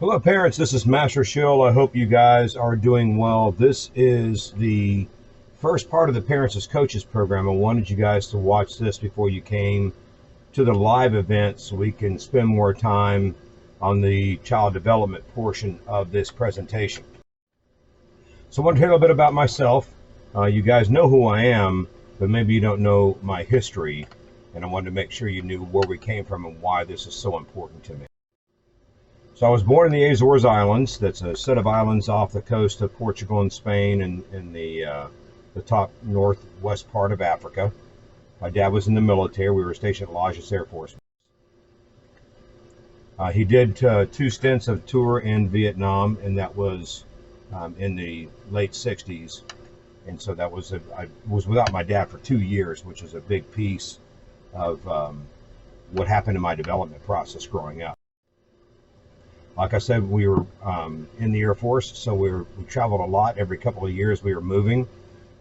Hello, parents. This is Master Shill. I hope you guys are doing well. This is the first part of the Parents as Coaches program. I wanted you guys to watch this before you came to the live event so we can spend more time on the child development portion of this presentation. So I want to tell you a little bit about myself. You guys know who I am, but maybe you don't know my history, and I wanted to make sure you knew where we came from and why this is so important to me. So I was born in the Azores Islands. That's a set of islands off the coast of Portugal and Spain and in the top northwest part of Africa. My dad was in the military. We were stationed at Lajes Air Force. He did 2 stints of tour in Vietnam, and that was in the late 60s. And so that was I was without my dad for 2 years, which is a big piece of what happened in my development process growing up. Like I said, we were in the Air Force, so we traveled a lot. Every couple of years we were moving.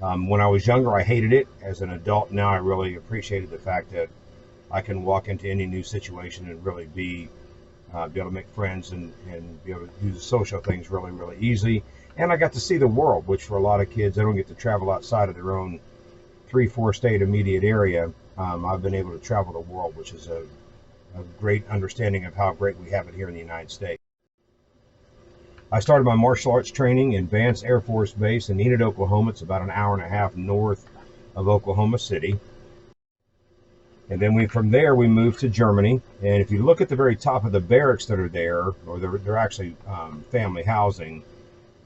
When I was younger, I hated it. As an adult now, I really appreciated the fact that I can walk into any new situation and really be able to make friends and be able to do the social things really, really easy. And I got to see the world, which for a lot of kids, they don't get to travel outside of their own 3-4 state immediate area. I've been able to travel the world, which is a great understanding of how great we have it here in the United States. I started my martial arts training in Vance Air Force Base in Enid, Oklahoma. It's about an hour and a half north of Oklahoma City. And then from there we moved to Germany. And if you look at the very top of the barracks that are there, or they're actually family housing,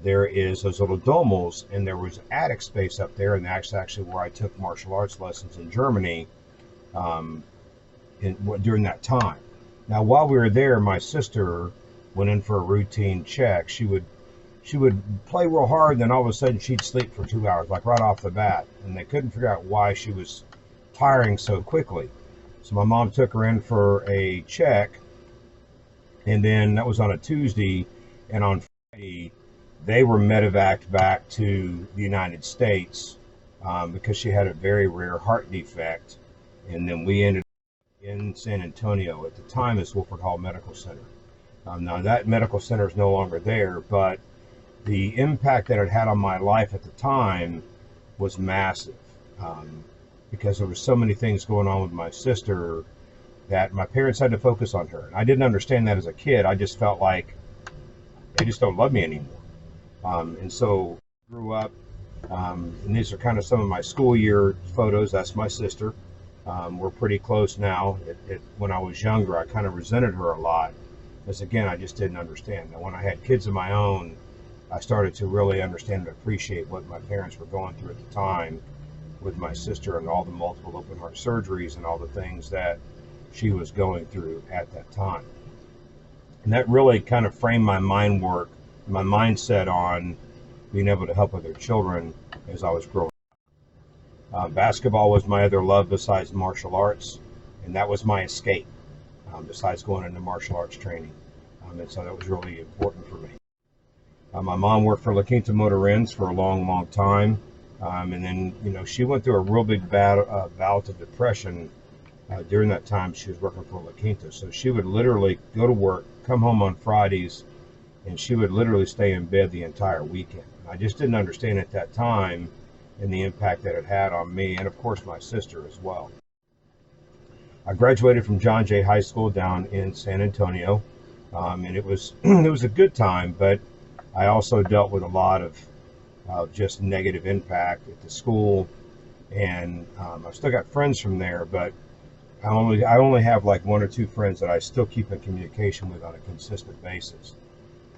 there is those little domos, and there was attic space up there, and that's actually where I took martial arts lessons in Germany during that time. Now, while we were there, my sister went in for a routine check. She would play real hard, and then all of a sudden she'd sleep for 2 hours, like right off the bat, and they couldn't figure out why she was tiring so quickly. So my mom took her in for a check, and then that was on a Tuesday, and on Friday they were medevaced back to the United States because she had a very rare heart defect, and then we ended up in San Antonio. At the time, it's Wilford Hall Medical Center. Now that medical center is no longer there, but the impact that it had on my life at the time was massive because there were so many things going on with my sister that my parents had to focus on her. And I didn't understand that as a kid. I just felt like they just don't love me anymore. And so I grew up, and these are kind of some of my school year photos. That's my sister. We're pretty close now. When I was younger, I kind of resented her a lot. Because again, I just didn't understand. Now, when I had kids of my own, I started to really understand and appreciate what my parents were going through at the time with my sister and all the multiple open heart surgeries and all the things that she was going through at that time. And that really kind of framed my mindset on being able to help other children as I was growing up. Basketball was my other love besides martial arts, and that was my escape. Besides going into martial arts training. And so that was really important for me. My mom worked for La Quinta Motor Inns for a long, long time. And then, she went through a real big bout of depression during that time she was working for La Quinta. So she would literally go to work, come home on Fridays, and she would literally stay in bed the entire weekend. I just didn't understand at that time and the impact that it had on me and, of course, my sister as well. I graduated from John Jay High School down in San Antonio, and it was a good time, but I also dealt with a lot of just negative impact at the school, and I've still got friends from there, but I only have like 1 or 2 friends that I still keep in communication with on a consistent basis.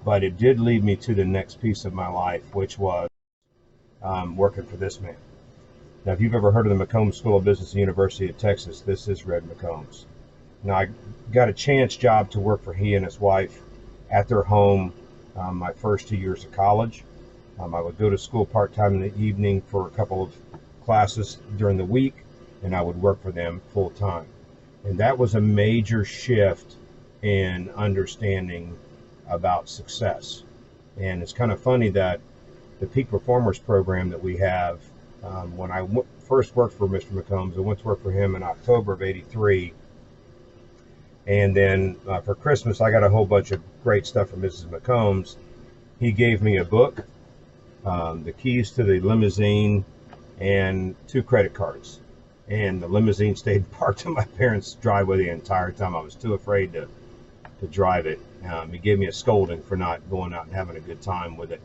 But it did lead me to the next piece of my life, which was working for this man. Now, if you've ever heard of the McCombs School of Business at the University of Texas, this is Red McCombs. Now, I got a chance job to work for he and his wife at their home my first 2 years of college. I would go to school part-time in the evening for a couple of classes during the week, and I would work for them full-time. And that was a major shift in understanding about success. And it's kind of funny that the Peak Performers program that we have, when I first worked for Mr. McCombs, I went to work for him in October of '83, And then for Christmas, I got a whole bunch of great stuff from Mrs. McCombs. He gave me a book, the keys to the limousine, and 2 credit cards. And the limousine stayed parked in my parents' driveway the entire time. I was too afraid to drive it. He gave me a scolding for not going out and having a good time with it,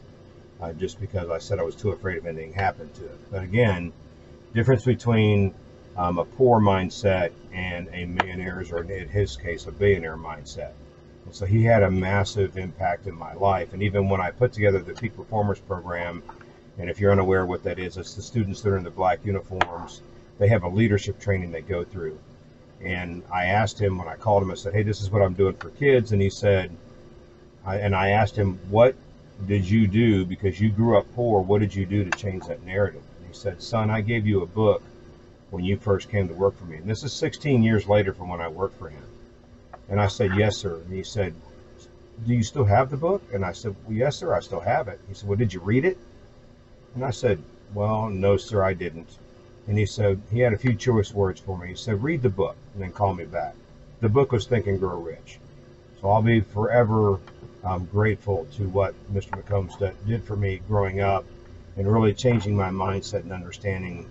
just because I said I was too afraid of anything happening to it. But again, difference between a poor mindset and a millionaire's, or in his case, a billionaire mindset. And so he had a massive impact in my life. And even when I put together the Peak Performers program, and if you're unaware what that is, it's the students that are in the black uniforms. They have a leadership training they go through. And I asked him when I called him, I said, hey, this is what I'm doing for kids. And he said, I asked him, what did you do, because you grew up poor, what did you do to change that narrative? And he said, son, I gave you a book when you first came to work for me. And this is 16 years later from when I worked for him. And I said, yes, sir. And he said, do you still have the book? And I said, well, yes, sir, I still have it. He said, well, did you read it? And I said, well, no, sir, I didn't. And he said, he had a few choice words for me. He said, read the book and then call me back. The book was Think and Grow Rich. So I'll be forever grateful to what Mr. McCombs did for me growing up, and really changing my mindset and understanding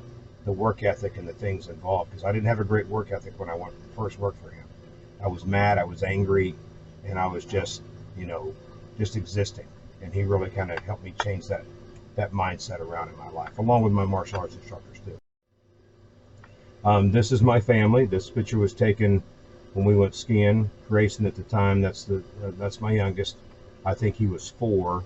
the work ethic and the things involved, because I didn't have a great work ethic when I first worked for him. I was mad, I was angry, and I was just existing. And he really kind of helped me change that mindset around in my life, along with my martial arts instructors too. This is my family. This picture was taken when we went skiing. Grayson at the time, that's my youngest. I think he was 4.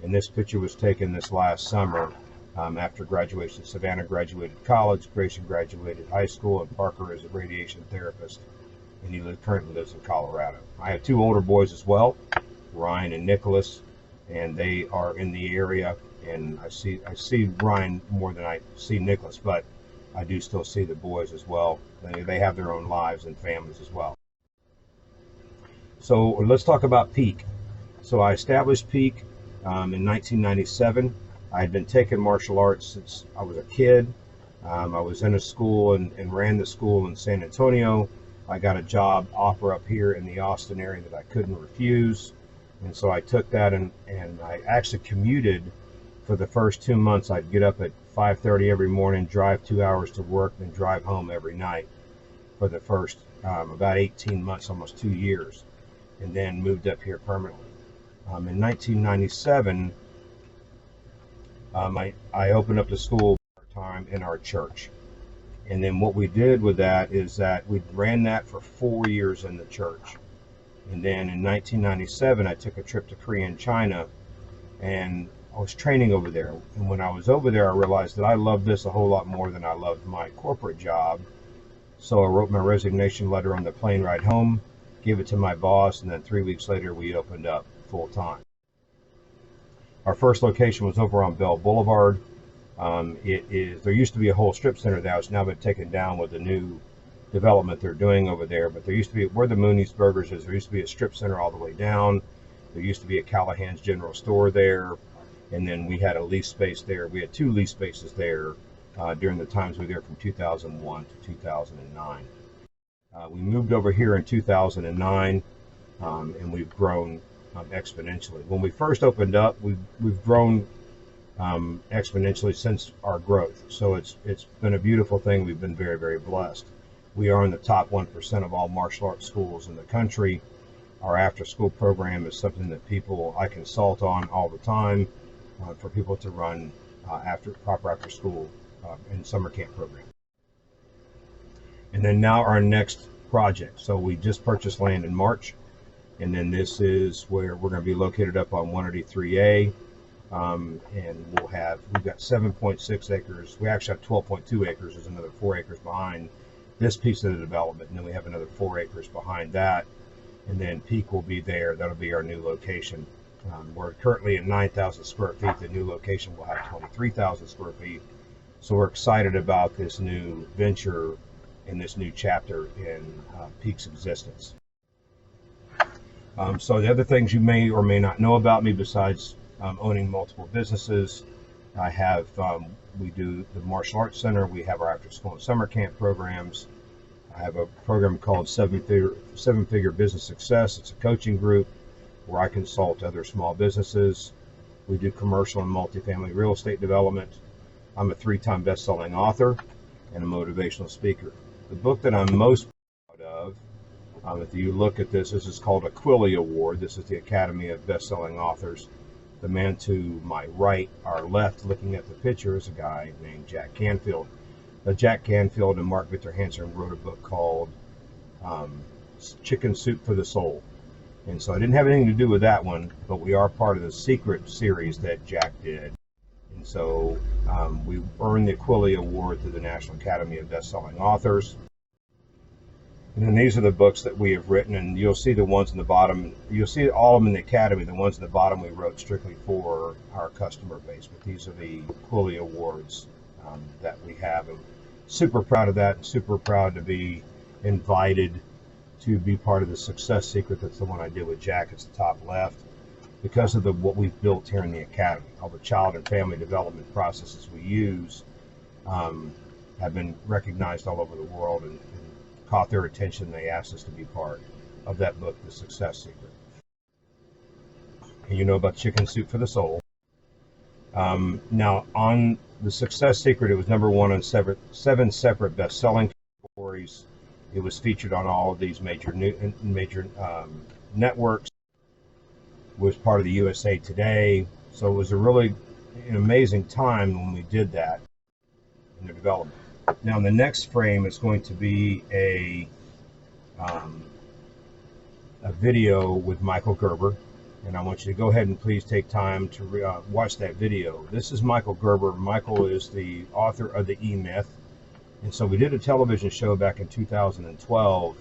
And this picture was taken this last summer after graduation. Savannah graduated college, Grayson graduated high school, and Parker is a radiation therapist, and he currently lives in Colorado. I have 2 older boys as well, Ryan and Nicholas, and they are in the area. And I see Ryan more than I see Nicholas, but I do still see the boys as well. They have their own lives and families as well. So let's talk about Peak. So I established Peak in 1997. I had been taking martial arts since I was a kid. I was in a school and ran the school in San Antonio. I got a job offer up here in the Austin area that I couldn't refuse. And so I took that and I actually commuted for the first 2 months. I'd get up at 5:30 every morning, drive 2 hours to work, then drive home every night for the first about 18 months, almost 2 years, and then moved up here permanently. In 1997, I opened up the school part-time in our church. And then what we did with that is that we ran that for 4 years in the church. And then in 1997, I took a trip to Korea and China, and I was training over there. And when I was over there, I realized that I loved this a whole lot more than I loved my corporate job. So I wrote my resignation letter on the plane ride home, gave it to my boss, and then 3 weeks later, we opened up full time. Our first location was over on Bell Boulevard. There used to be a whole strip center that has now been taken down with the new development they're doing over there. But there used to be, where the Mooney's Burgers is, there used to be a strip center all the way down. There used to be a Callahan's General Store there. And then we had a lease space there. We had 2 lease spaces there during the times we were there from 2001 to 2009. We moved over here in 2009, and we've grown exponentially. When we first opened up, we've grown exponentially since our growth. So it's been a beautiful thing. We've been very, very blessed. We are in the top 1% of all martial arts schools in the country. Our after-school program is something that I consult on all the time for people to run proper after-school and summer camp program. And then now our next project. So we just purchased land in March, and then this is where we're going to be located up on 183A. And we've got 7.6 acres. We actually have 12.2 acres. There's another 4 acres behind this piece of the development, and then we have another 4 acres behind that. And then Peak will be there. That'll be our new location. We're currently at 9,000 square feet. The new location will have 23,000 square feet. So we're excited about this new venture and this new chapter in Peak's existence. So the other things you may or may not know about me, besides owning multiple businesses, we do the Martial Arts Center. We have our after school and summer camp programs. I have a program called Seven Figure Business Success. It's a coaching group where I consult other small businesses. We do commercial and multifamily real estate development. I'm a 3-time best-selling author and a motivational speaker. The book that I'm most proud of, if you look at this is called a Quilly Award. This is the Academy of Best-Selling Authors. The man to my right, our left, looking at the picture, is a guy named Jack Canfield. Jack Canfield and Mark Victor Hansen wrote a book called Chicken Soup for the Soul. And so I didn't have anything to do with that one, but we are part of the Secret series that Jack did. And so we earned the Quilly Award through the National Academy of Best-Selling Authors. And then these are the books that we have written, and you'll see the ones in the bottom. You'll see all of them in the Academy. The ones in the bottom we wrote strictly for our customer base. But these are the Quilly Awards that we have. I'm super proud of that, and super proud to be invited to be part of the Success Secret. That's the one I did with Jack. It's the top left. Because of what we've built here in the Academy, all the child and family development processes we use have been recognized all over the world and caught their attention. They asked us to be part of that book, The Success Secret. And you know about Chicken Soup for the Soul. Now, on The Success Secret, it was #1 on 7 separate best-selling categories. It was featured on all of these major networks. It was part of the USA Today. So it was a really an amazing time when we did that in the development. Now, in the next frame is going to be a video with Michael Gerber, and I want you to go ahead and please take time to watch that video. This is Michael Gerber. Michael is the author of The E-Myth, and so we did a television show back in 2012,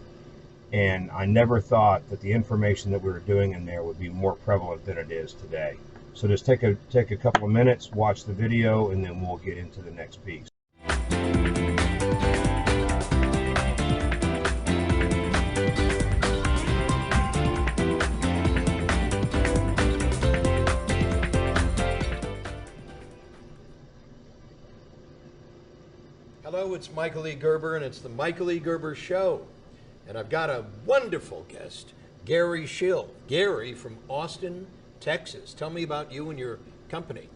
and I never thought that the information that we were doing in there would be more prevalent than it is today. So just take a couple of minutes, watch the video, and then we'll get into the next piece. Hello, it's Michael E. Gerber, and it's the Michael E. Gerber Show. And I've got a wonderful guest, Gary Schill. Gary from Austin, Texas. Tell me about you and your company.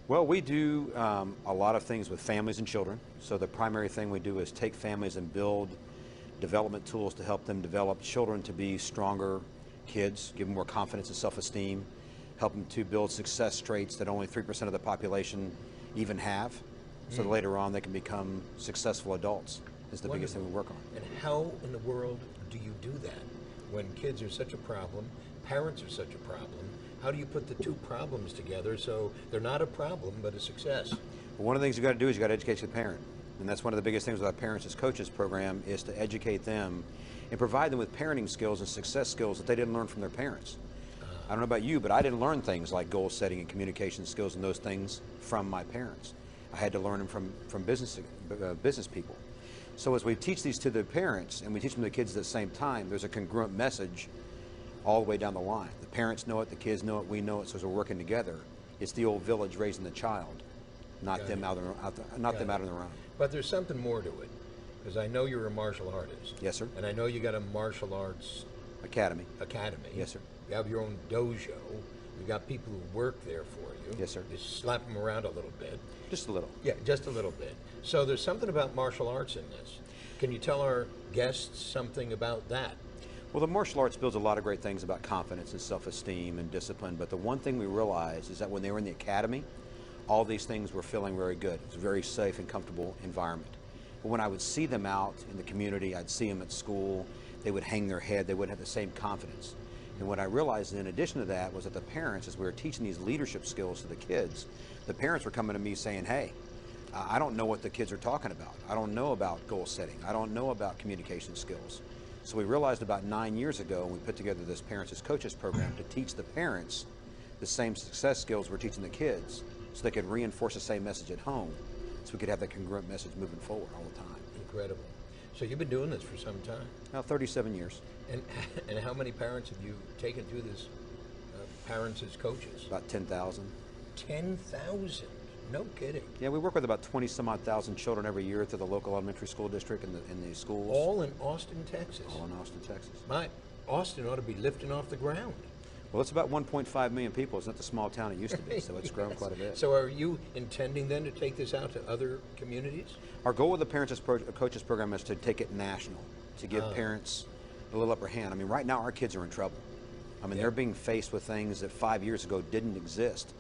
Well, we do a lot of things with families and children. So the primary thing we do is take families and build development tools to help them develop children to be stronger kids, give them more confidence and self-esteem, help them to build success traits that only 3% of the population even have. So that later on they can become successful adults is the biggest thing we work on. And how in the world do you do that? When kids are such a problem, parents are such a problem, how do you put the two problems together so they're not a problem but a success? Well, one of the things you got to do is you got to educate the parent. And that's one of the biggest things with our Parents as Coaches program is to educate them and provide them with parenting skills and success skills that they didn't learn from their parents. I don't know about you, but I didn't learn things like goal setting and communication skills and those things from my parents. I had to learn them from business people. So as we teach these to the parents and we teach them to the kids at the same time, there's a congruent message all the way down the line. The parents know it, the kids know it, we know it, so as we're working together, it's the old village raising the child, not them out on their own. But there's something more to it, because I know you're a martial artist. Yes, sir. And I know you got a martial arts Academy. Yes, sir. You have your own dojo. You've got people who work there for you. Yes, sir. You slap them around a little bit. Just a little. Yeah, just a little bit. So there's something about martial arts in this. Can you tell our guests something about that? Well, the martial arts builds a lot of great things about confidence and self-esteem and discipline, but the one thing we realized is that when they were in the academy, all these things were feeling very good. It was a very safe and comfortable environment. But when I would see them out in the community, I'd see them at school, they would hang their head, they wouldn't have the same confidence. And what I realized in addition to that was that the parents, as we were teaching these leadership skills to the kids, the parents were coming to me saying, hey, I don't know what the kids are talking about. I don't know about goal setting. I don't know about communication skills. So we realized about 9 years ago, and we put together this Parents as Coaches program to teach the parents the same success skills we're teaching the kids so they could reinforce the same message at home so we could have that congruent message moving forward all the time. Incredible. So you've been doing this for some time? Now 37 years. And how many parents have you taken through this Parents as Coaches? About 10,000. 10,000? No kidding. Yeah, we work with about 20 some odd thousand children every year through the local elementary school district and in the schools. All in Austin, Texas. All in Austin, Texas. Austin ought to be lifting off the ground. Well, it's about 1.5 million people. It's not the small town it used to be, so it's grown Yes. quite a bit. So are you intending then to take this out to other communities? Our goal with the Parents as Coaches program is to take it national, to give parents a little upper hand. I mean, right now our kids are in trouble. I mean, they're being faced with things that 5 years ago didn't exist.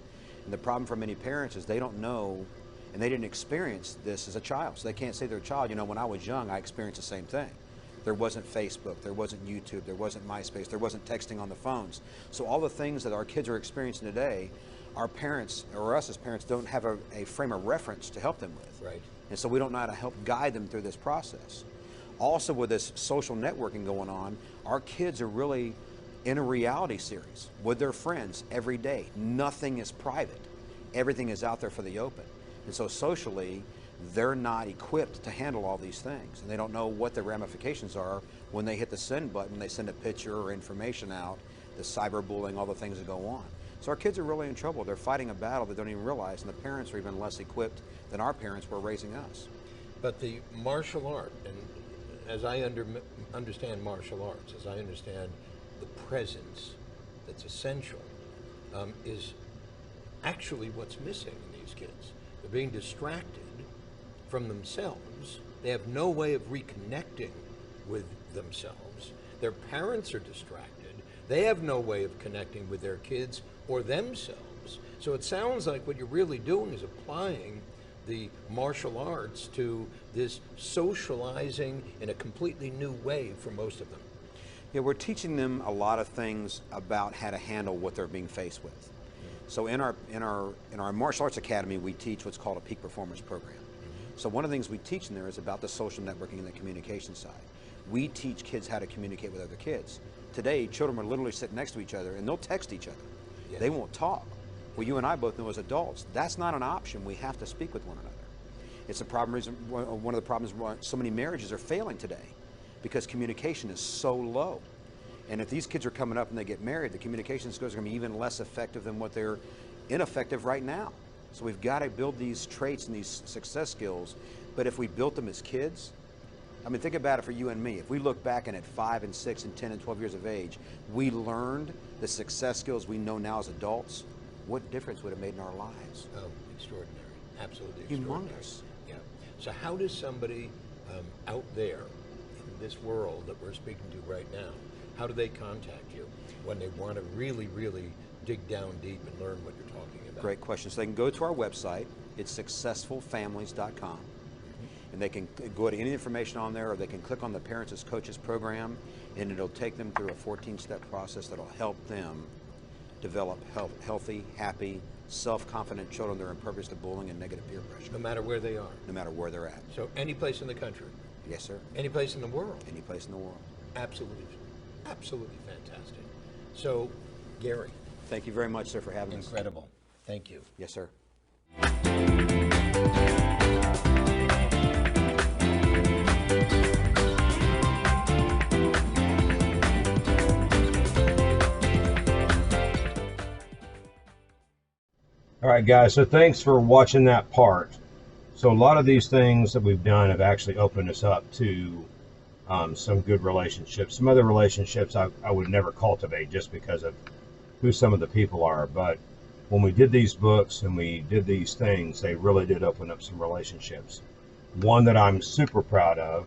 And the problem for many parents is they don't know and they didn't experience this as a child. So they can't say to their child, you know, when I was young, I experienced the same thing. There wasn't Facebook, there wasn't YouTube, there wasn't MySpace, there wasn't texting on the phones. So all the things that our kids are experiencing today, our parents, or us as parents, don't have a frame of reference to help them with. Right. And so we don't know how to help guide them through this process. Also, with this social networking going on, our kids are really in a reality series with their friends every day. Nothing is private. Everything is out there for the open. And so socially, they're not equipped to handle all these things. And they don't know what the ramifications are when they hit the send button, they send a picture or information out, the cyberbullying, all the things that go on. So our kids are really in trouble. They're fighting a battle they don't even realize, and the parents are even less equipped than our parents were raising us. But the martial art, and as I understand martial arts, as I understand the presence that's essential, is actually what's missing in these kids. They're being distracted from themselves. They have no way of reconnecting with themselves. Their parents are distracted. They have no way of connecting with their kids or themselves. So it sounds like what you're really doing is applying the martial arts to this socializing in a completely new way for most of them. Yeah, we're teaching them a lot of things about how to handle what they're being faced with. So in our martial arts academy, we teach what's called a peak performance program. So one of the things we teach in there is about the social networking and the communication side. We teach kids how to communicate with other kids. Today, children will literally sit next to each other and they'll text each other. Yes. They won't talk. Well, you and I both know as adults, that's not an option. We have to speak with one another. It's a problem reason, one of the problems why so many marriages are failing today, because communication is so low. And if these kids are coming up and they get married, the communication skills are going to be even less effective than what they're ineffective right now. So we've got to build these traits and these success skills. But if we built them as kids, I mean, think about it for you and me. If we look back and at 5 and 6 and 10 and 12 years of age, we learned the success skills we know now as adults, what difference would it have made in our lives? Oh, extraordinary. Absolutely extraordinary. Humongous. Yeah. So how does somebody out there in this world that we're speaking to right now, how do they contact you when they want to really, really dig down deep and learn what you're talking about? Great question. So they can go to our website. It's successfulfamilies.com. And they can go to any information on there, or they can click on the Parents as Coaches program, and it'll take them through a 14-step process that'll help them develop healthy, happy, self-confident children that are impervious to bullying and negative peer pressure. No matter where they are. No matter where they're at. So any place in the country. Yes, sir. Any place in the world. Any place in the world. Absolutely. Absolutely fantastic. So, Gary. Thank you very much, sir, for having us. Incredible. Thank you. Yes, sir. All right, guys, so thanks for watching that part. So a lot of these things that we've done have actually opened us up to some good relationships. Some other relationships I would never cultivate just because of who some of the people are. But when we did these books and we did these things, they really did open up some relationships. One that I'm super proud of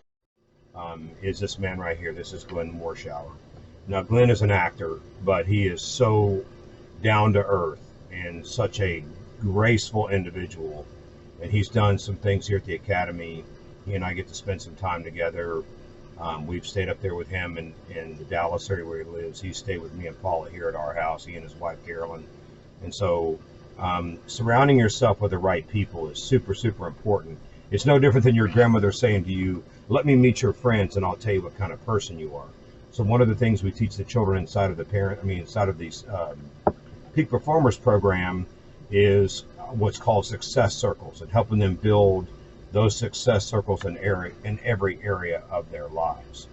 is this man right here. This is Glenn Morshower. Now, Glenn is an actor, but he is so down to earth and such a graceful individual. And he's done some things here at the Academy. He and I get to spend some time together. We've stayed up there with him in the Dallas area where he lives. He stayed with me and Paula here at our house, he and his wife Carolyn. And so surrounding yourself with the right people is super, super important. It's no different than your grandmother saying to you, let me meet your friends and I'll tell you what kind of person you are. So one of the things we teach the children inside of inside of these Peak Performers program is what's called success circles, and helping them build those success circles in every area of their lives.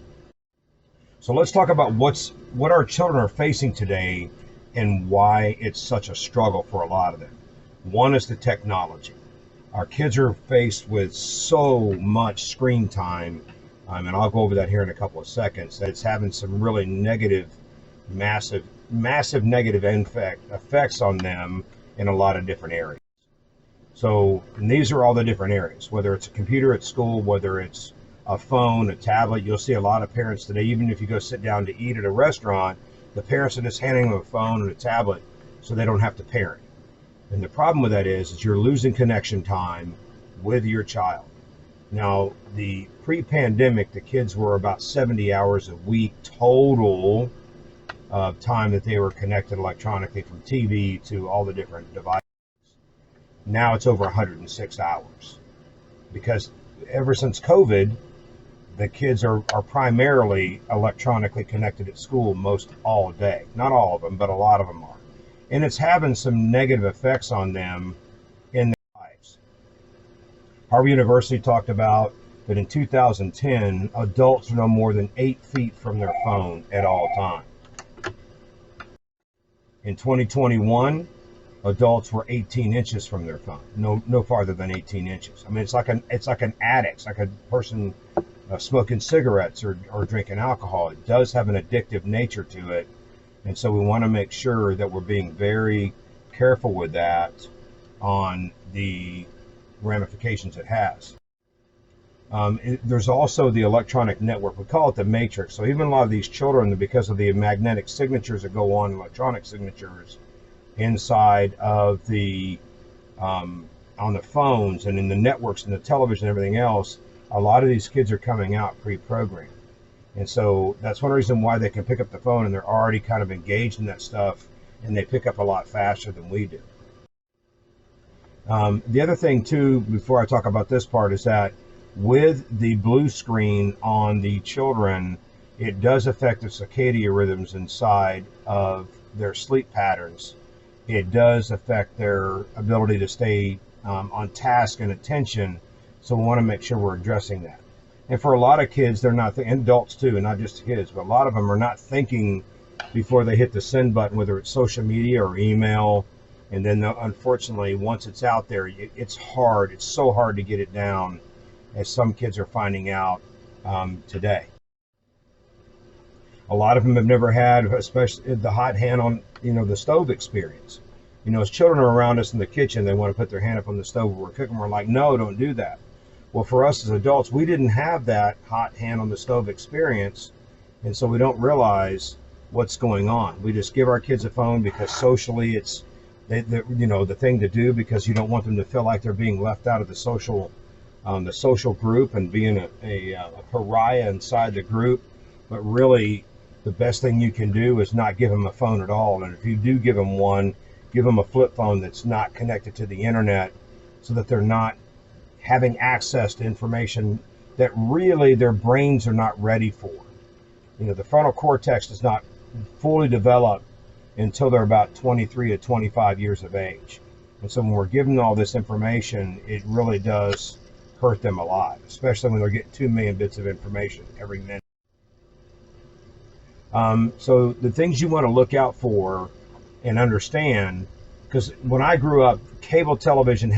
So let's talk about what our children are facing today and why it's such a struggle for a lot of them. One is the technology. Our kids are faced with so much screen time, and I'll go over that here in a couple of seconds, that it's having some really negative, massive negative effects on them in a lot of different areas. So these are all the different areas, whether it's a computer at school, whether it's a phone, a tablet. You'll see a lot of parents today, even if you go sit down to eat at a restaurant, the parents are just handing them a phone and a tablet so they don't have to parent. And the problem with that is you're losing connection time with your child. Now, the pre-pandemic, the kids were about 70 hours a week total of time that they were connected electronically, from TV to all the different devices. Now it's over 106 hours, because ever since COVID, the kids are primarily electronically connected at school most all day. Not all of them, but a lot of them are. And it's having some negative effects on them in their lives. Harvard University talked about that in 2010, adults are no more than 8 feet from their phone at all times. In 2021, adults were 18 inches from their phone, no farther than 18 inches. I mean, it's like an addict, it's like a person smoking cigarettes or drinking alcohol. It does have an addictive nature to it, and so we want to make sure that we're being very careful with that on the ramifications it has. There's also the electronic network. We call it the matrix. So even a lot of these children, because of the magnetic signatures that go on, electronic signatures inside of the on the phones and in the networks and the television and everything else, a lot of these kids are coming out pre-programmed. And so that's one reason why they can pick up the phone and they're already kind of engaged in that stuff, and they pick up a lot faster than we do. The other thing too, before I talk about this part, is that with the blue screen on the children, it does affect the circadian rhythms inside of their sleep patterns. It does affect their ability to stay on task and attention. So we want to make sure we're addressing that. And for a lot of kids, they're not, and adults too, and not just kids, but a lot of them are not thinking before they hit the send button, whether it's social media or email. And then unfortunately, once it's out there, it's hard. It's so hard to get it down, as some kids are finding out today. A lot of them have never had, especially the hot hand on, the stove experience. As children are around us in the kitchen, they want to put their hand up on the stove when we're cooking. We're like, no, don't do that. Well, for us as adults, we didn't have that hot hand on the stove experience, and so we don't realize what's going on. We just give our kids a phone because socially it's the thing to do, because you don't want them to feel like they're being left out of the social group and being a pariah inside the group. But really, the best thing you can do is not give them a phone at all. And if you do give them one, give them a flip phone that's not connected to the internet, so that they're not having access to information that really their brains are not ready for. The frontal cortex does not fully develop until they're about 23 to 25 years of age. And so when we're giving them all this information, it really does hurt them a lot, especially when they're getting 2 million bits of information every minute. So the things you want to look out for and understand, because when I grew up, cable television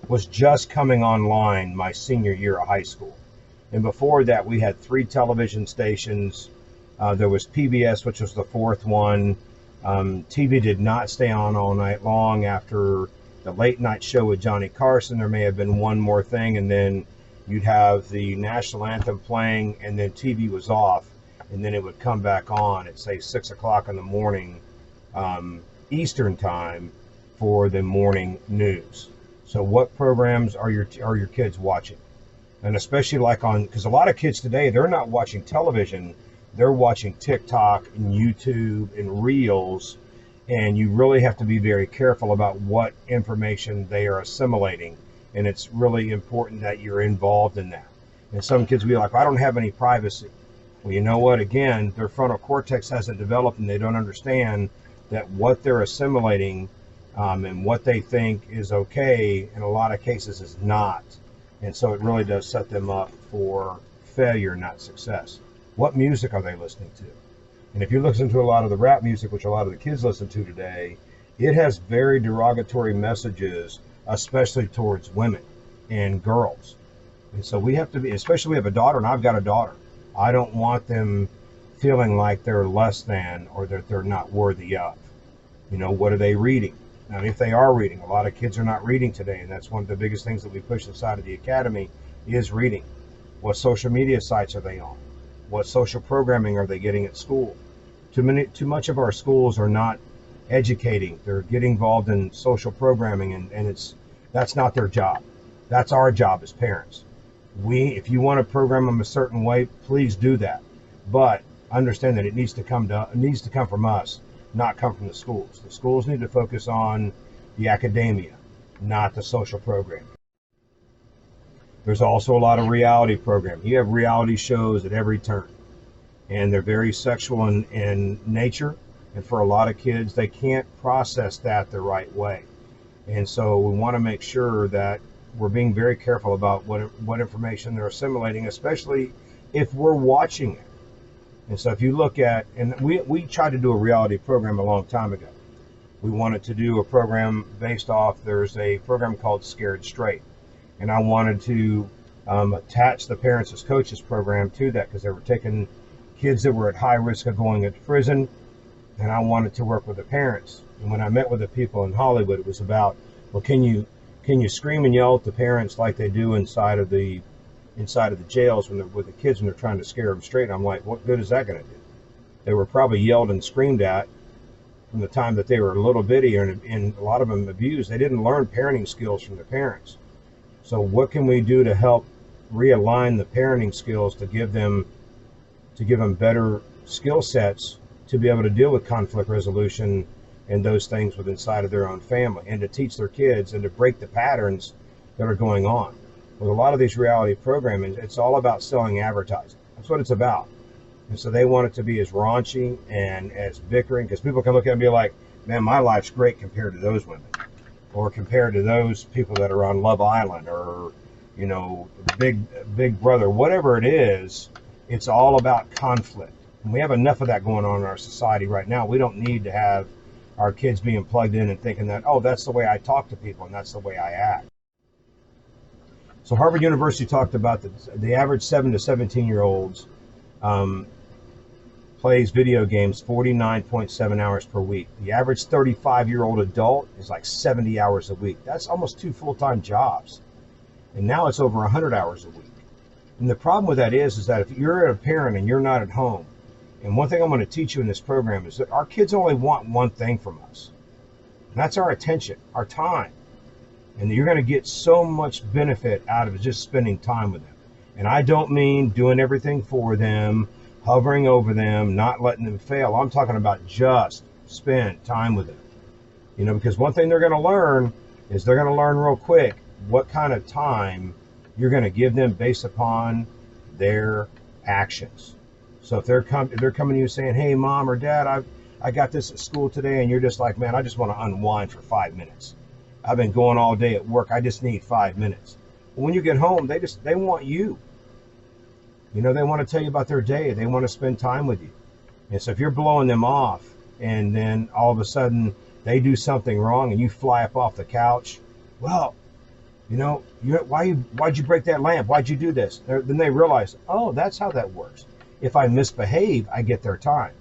was just coming online my senior year of high school. And before that, we had 3 television stations. There was PBS, which was the 4th one. TV did not stay on all night long. After the late night show with Johnny Carson, there may have been one more thing, and then you'd have the national anthem playing, and then TV was off, and then it would come back on at, say, 6 o'clock in the morning Eastern time for the morning news. So what programs are your kids watching? And especially because a lot of kids today, they're not watching television, they're watching TikTok and YouTube and Reels, and you really have to be very careful about what information they are assimilating. And it's really important that you're involved in that. And some kids will be like, I don't have any privacy. Well, you know what? Again, their frontal cortex hasn't developed, and they don't understand that what they're assimilating and what they think is okay in a lot of cases is not. And so it really does set them up for failure, not success. What music are they listening to? And if you listen to a lot of the rap music, which a lot of the kids listen to today, It has very derogatory messages, especially towards women and girls. And so we have to be, especially we have a daughter, and I've got a daughter. I don't want them feeling like they're less than or that they're not worthy of. What are they reading? Now, if they are reading, a lot of kids are not reading today, and that's one of the biggest things that we push inside of the academy is reading. What social media sites are they on? What social programming are they getting at school? Too much of our schools are not educating. They're getting involved in social programming, and that's not their job. That's our job as parents. If you want to program them a certain way, please do that. But understand that it needs to come from us, not come from the schools. The schools need to focus on the academia, not the social program. There's also a lot of reality programming. You have reality shows at every turn, and they're very sexual in nature. And for a lot of kids, they can't process that the right way. And so we want to make sure that we're being very careful about what information they're assimilating, especially if we're watching it. And so if you look at, and we tried to do a reality program a long time ago. We wanted to do a program based off, there's a program called Scared Straight. And I wanted to attach the Parents as Coaches program to that because they were taking kids that were at high risk of going into prison. And I wanted to work with the parents. And when I met with the people in Hollywood, it was about, well, can you scream and yell at the parents like they do inside of the jails with the kids when they're trying to scare them straight? And I'm like, what good is that going to do? They were probably yelled and screamed at from the time that they were a little bitty, and a lot of them abused. They didn't learn parenting skills from the parents. So what can we do to help realign the parenting skills to give them better skill sets to be able to deal with conflict resolution and those things with inside of their own family, and to teach their kids and to break the patterns that are going on. With a lot of these reality programming, it's all about selling advertising. That's what it's about. And so they want it to be as raunchy and as bickering, because people can look at it and be like, man, my life's great compared to those women, or compared to those people that are on Love Island, or Big Brother, whatever it is. It's all about conflict. And we have enough of that going on in our society right now. We don't need to have our kids being plugged in and thinking that, oh, that's the way I talk to people and that's the way I act. So Harvard University talked about the average 7 to 17-year-olds plays video games 49.7 hours per week. The average 35-year-old adult is like 70 hours a week. That's almost 2 full-time jobs. And now it's over 100 hours a week. And the problem with that is that if you're a parent and you're not at home, and one thing I'm going to teach you in this program is that our kids only want one thing from us. And that's our attention, our time. And you're going to get so much benefit out of just spending time with them. And I don't mean doing everything for them, hovering over them, not letting them fail. I'm talking about just spend time with them. Because one thing they're going to learn is they're going to learn real quick what kind of time you're going to give them based upon their actions. So if they're coming to you saying, hey, Mom or Dad, I got this at school today, and you're just like, man, I just want to unwind for 5 minutes. I've been going all day at work. I just need 5 minutes. Well, when you get home, they want you. They want to tell you about their day. They want to spend time with you. And so if you're blowing them off, and then all of a sudden they do something wrong and you fly up off the couch, well, why'd you break that lamp? Why'd you do this? Then they realize, oh, that's how that works. If I misbehave, I get their time.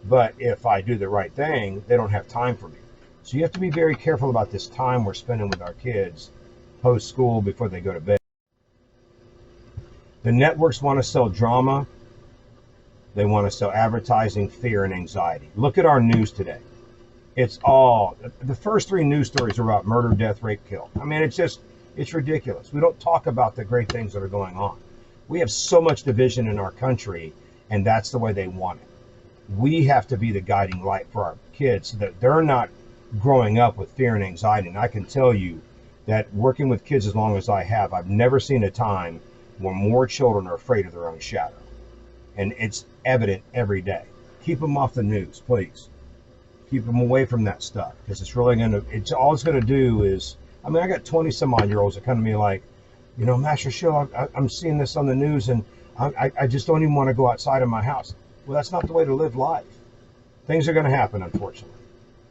But if I do the right thing, they don't have time for me. So you have to be very careful about this time we're spending with our kids post-school before they go to bed. The networks want to sell drama. They want to sell advertising, fear, and anxiety. Look at our news today. It's all, the first 3 news stories are about murder, death, rape, kill. I mean, it's ridiculous. We don't talk about the great things that are going on. We have so much division in our country, and that's the way they want it. We have to be the guiding light for our kids so that they're not growing up with fear and anxiety. And I can tell you that working with kids as long as I have, I've never seen a time when more children are afraid of their own shadow. And it's evident every day. Keep them off the news, please. Keep them away from that stuff, because it's really all it's going to do is, I got 20-some-odd-year-olds that come to me like, Master Schill, I'm seeing this on the news, and I just don't even want to go outside of my house. Well, that's not the way to live life. Things are going to happen, unfortunately.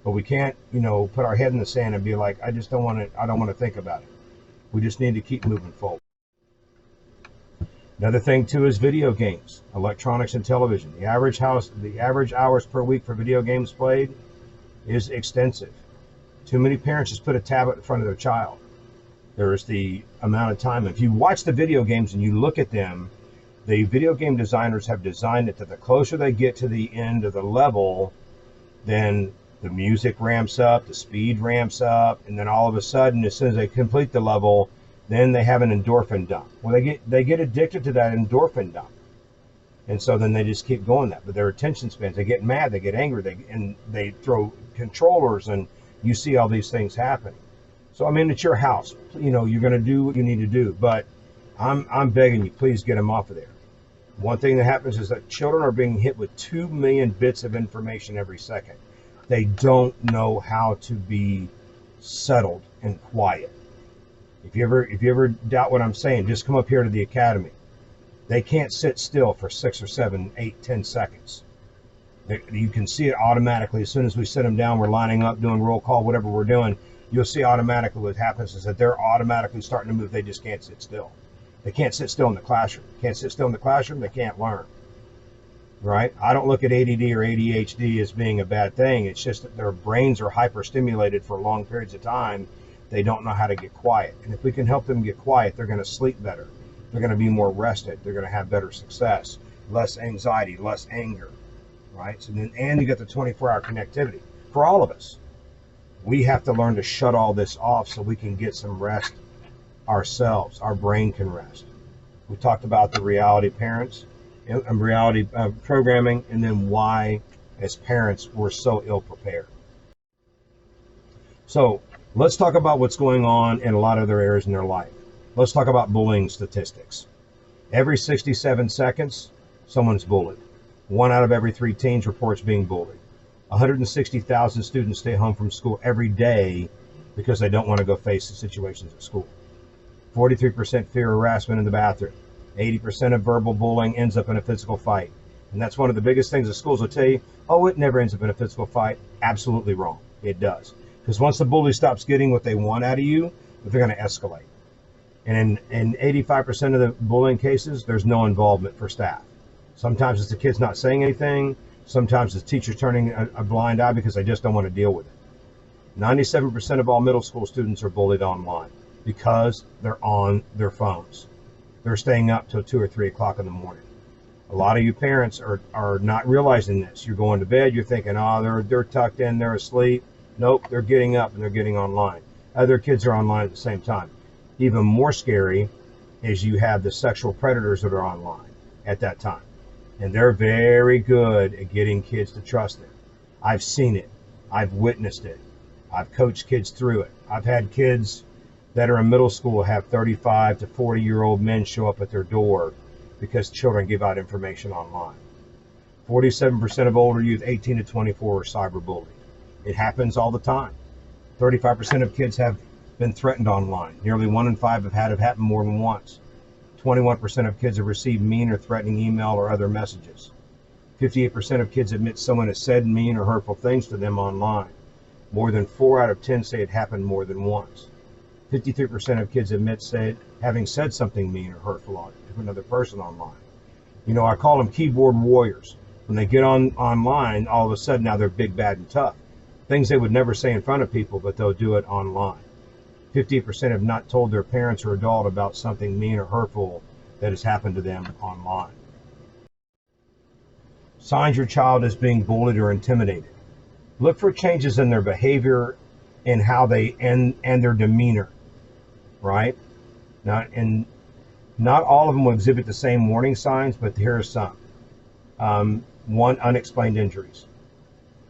But we can't, put our head in the sand and be like, I just don't want to, I don't want to think about it. We just need to keep moving forward. Another thing too is video games, electronics and television. The average hours per week for video games played is extensive. Too many parents just put a tablet in front of their child. There's the amount of time. If you watch the video games and you look at them, the video game designers have designed it that the closer they get to the end of the level, then the music ramps up, the speed ramps up, and then all of a sudden, as soon as they complete the level, then they have an endorphin dump. Well, they get addicted to that endorphin dump, and so then they just keep going that. But their attention spans, they get mad, they get angry, they throw controllers, and you see all these things happen. So I mean, it's your house. You're going to do what you need to do, but I'm begging you, please get them off of there. One thing that happens is that children are being hit with 2 million bits of information every second. They don't know how to be settled and quiet. If you ever doubt what I'm saying, just come up here to the academy. They can't sit still for 6 or 7, 8, 10 seconds. You can see it automatically. As soon as we sit them down, we're lining up, doing roll call, whatever we're doing, you'll see automatically what happens is that they're automatically starting to move. They just can't sit still. They can't sit still in the classroom. Can't sit still in the classroom, they can't learn. Right? I don't look at ADD or ADHD as being a bad thing. It's just that their brains are hyperstimulated for long periods of time. They don't know how to get quiet. And if we can help them get quiet, they're going to sleep better. They're going to be more rested. They're going to have better success, less anxiety, less anger. Right? So then, and you get the 24-hour connectivity for all of us. We have to learn to shut all this off so we can get some rest ourselves. Our brain can rest. We talked about the reality parents and reality programming, and then why, as parents, we're so ill prepared. So let's talk about what's going on in a lot of other areas in their life. Let's talk about bullying statistics. Every 67 seconds, someone's bullied. 1 out of every 3 teens reports being bullied. 160,000 students stay home from school every day because they don't want to go face the situations at school. 43% fear harassment in the bathroom. 80% of verbal bullying ends up in a physical fight. And that's one of the biggest things the schools will tell you, oh, it never ends up in a physical fight. Absolutely wrong. It does. Because once the bully stops getting what they want out of you, they're going to escalate. And in 85% of the bullying cases, there's no involvement for staff. Sometimes it's the kids not saying anything. Sometimes it's teachers turning a blind eye because they just don't want to deal with it. 97% of all middle school students are bullied online because they're on their phones. They're staying up till 2 or 3 o'clock in the morning. A lot of you parents are not realizing this. You're going to bed, you're thinking, oh, they're tucked in, they're asleep. Nope, they're getting up and they're getting online. Other kids are online at the same time. Even more scary is you have the sexual predators that are online at that time. And they're very good at getting kids to trust them. I've seen it. I've witnessed it. I've coached kids through it. I've had kids that are in middle school have 35 to 40-year-old men show up at their door because children give out information online. 47% of older youth 18 to 24 are cyberbullied. It happens all the time. 35% of kids have been threatened online. Nearly 1 in 5 have had it happen more than once. 21% of kids have received mean or threatening email or other messages. 58% of kids admit someone has said mean or hurtful things to them online. More than 4 out of 10 say it happened more than once. 53% of kids admit having said something mean or hurtful to another person online. I call them keyboard warriors. When they get online, all of a sudden now they're big, bad, and tough. Things they would never say in front of people, but they'll do it online. 58% have not told their parents or adult about something mean or hurtful that has happened to them online. Signs your child is being bullied or intimidated. Look for changes in their behavior and how they and their demeanor, right? And not all of them will exhibit the same warning signs, but here are some. 1, unexplained injuries.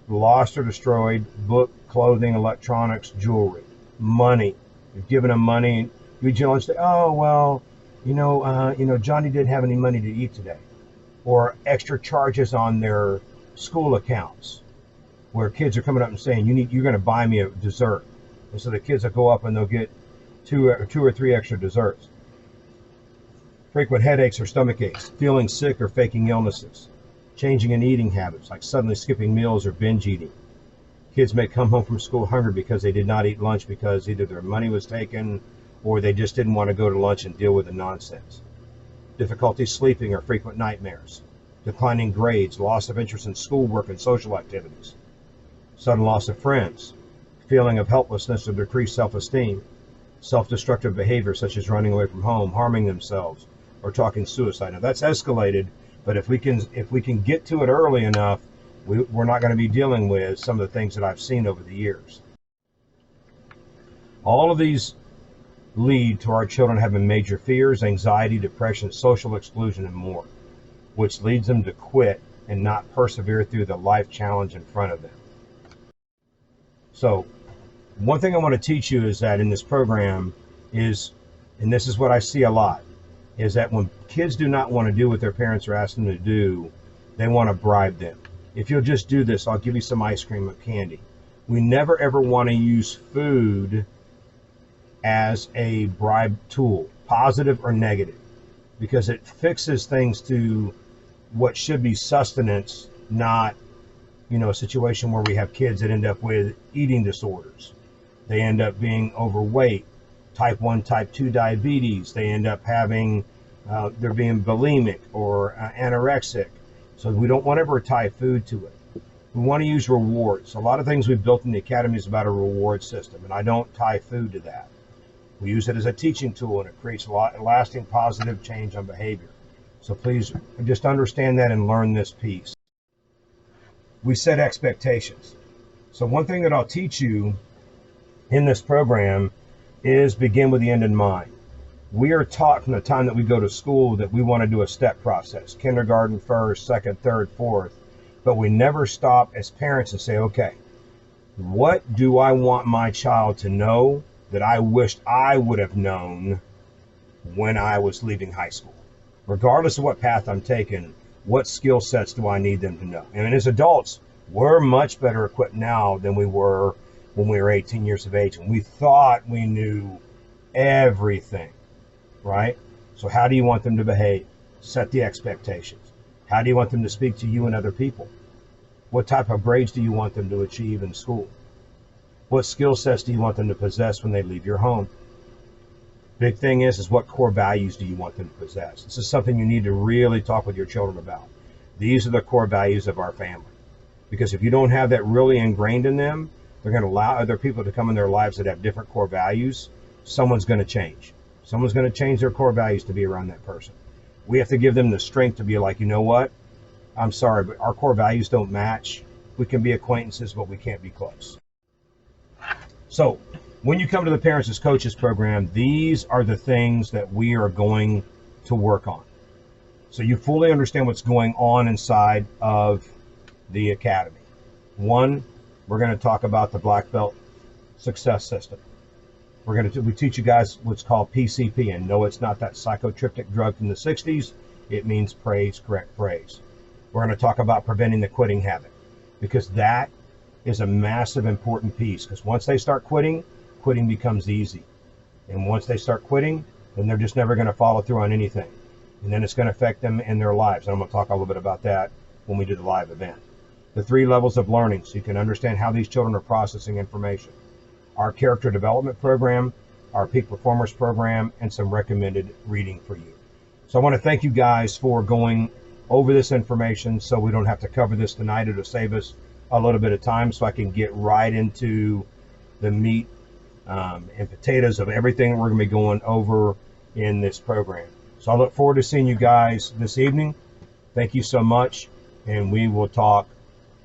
Lost or destroyed book, clothing, electronics, jewelry, money. You've given them money. You generally say, oh, well, Johnny didn't have any money to eat today. Or extra charges on their school accounts where kids are coming up and saying, you're going to buy me a dessert. And so the kids will go up and they'll get two or three extra desserts. Frequent headaches or stomach aches, feeling sick or faking illnesses, changing in eating habits like suddenly skipping meals or binge eating, Kids may come home from school hungry because they did not eat lunch because either their money was taken or they just didn't want to go to lunch and deal with the nonsense. Difficulty sleeping or frequent nightmares. Declining grades, loss of interest in schoolwork and social activities. Sudden loss of friends. Feeling of helplessness or decreased self-esteem. Self-destructive behavior such as running away from home, harming themselves, or talking suicide. Now that's escalated, but if we can get to it early enough, we're not going to be dealing with some of the things that I've seen over the years. All of these lead to our children having major fears, anxiety, depression, social exclusion, and more, which leads them to quit and not persevere through the life challenge in front of them. So one thing I want to teach you is that in this program is, and this is what I see a lot, is that when kids do not want to do what their parents are asking them to do, they want to bribe them. If you'll just do this, I'll give you some ice cream or candy. We never ever want to use food as a bribe tool, positive or negative, because it fixes things to what should be sustenance, not, a situation where we have kids that end up with eating disorders. They end up being overweight, type 1, type 2 diabetes. They end up having, they're being bulimic or anorexic. So we don't want to ever tie food to it. We want to use rewards. A lot of things we've built in the academy is about a reward system, and I don't tie food to that. We use it as a teaching tool, and it creates a lasting positive change on behavior. So please just understand that and learn this piece. We set expectations. So one thing that I'll teach you in this program is begin with the end in mind. We are taught from the time that we go to school that we want to do a step process, kindergarten first, second, third, fourth, but we never stop as parents and say, okay, what do I want my child to know that I wished I would have known when I was leaving high school? Regardless of what path I'm taking, what skill sets do I need them to know? And as adults, we're much better equipped now than we were when we were 18 years of age, and we thought we knew everything, right? So how do you want them to behave? Set the expectations. How do you want them to speak to you and other people? What type of grades do you want them to achieve in school? What skill sets do you want them to possess when they leave your home? Big thing is what core values do you want them to possess? This is something you need to really talk with your children about. These are the core values of our family. Because if you don't have that really ingrained in them, they're going to allow other people to come in their lives that have different core values. Someone's going to change. Someone's going to change their core values to be around that person. We have to give them the strength to be like, you know what? I'm sorry, but our core values don't match. We can be acquaintances, but we can't be close. So when you come to the Parents as Coaches program, these are the things that we are going to work on. So you fully understand what's going on inside of the academy. One, we're going to talk about the Black Belt Success System. We teach you guys what's called PCP, and no, it's not that psychotropic drug from the 60s. It means praise, correct praise. We're going to talk about preventing the quitting habit, because that is a massive important piece, because once they start quitting, quitting becomes easy. And once they start quitting, then they're just never going to follow through on anything. And then it's going to affect them in their lives. And I'm going to talk a little bit about that when we do the live event. The 3 levels of learning, so you can understand how these children are processing information. Our character development program, our peak performers program, and some recommended reading for you. So I want to thank you guys for going over this information so we don't have to cover this tonight. It'll save us a little bit of time so I can get right into the meat and potatoes of everything we're going to be going over in this program. So I look forward to seeing you guys this evening. Thank you so much, and we will talk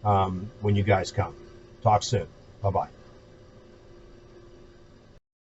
when you guys come. Talk soon. Bye-bye.